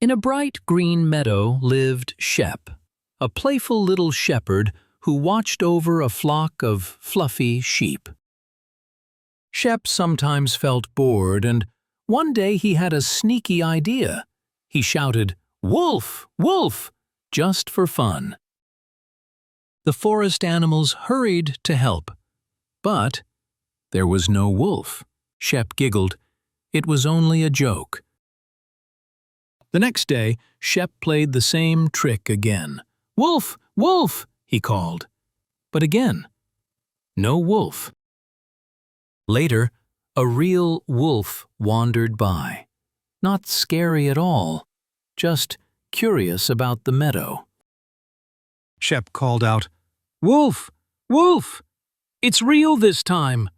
In a bright green meadow lived Shep, a playful little shepherd who watched over a flock of fluffy sheep. Shep sometimes felt bored, and one day he had a sneaky idea. He shouted, "Wolf! Wolf!" just for fun. The forest animals hurried to help, but there was no wolf. Shep giggled. It was only a joke. The next day, Shep played the same trick again. "Wolf! Wolf!" he called. But again, no wolf. Later, a real wolf wandered by. Not scary at all, just curious about the meadow. Shep called out, "Wolf! Wolf! It's real this time!"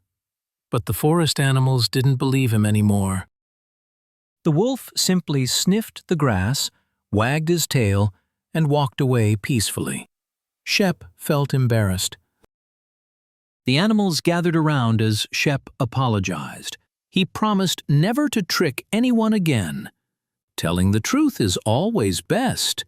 But the forest animals didn't believe him anymore. The wolf simply sniffed the grass, wagged his tail, and walked away peacefully. Shep felt embarrassed. The animals gathered around as Shep apologized. He promised never to trick anyone again. Telling the truth is always best.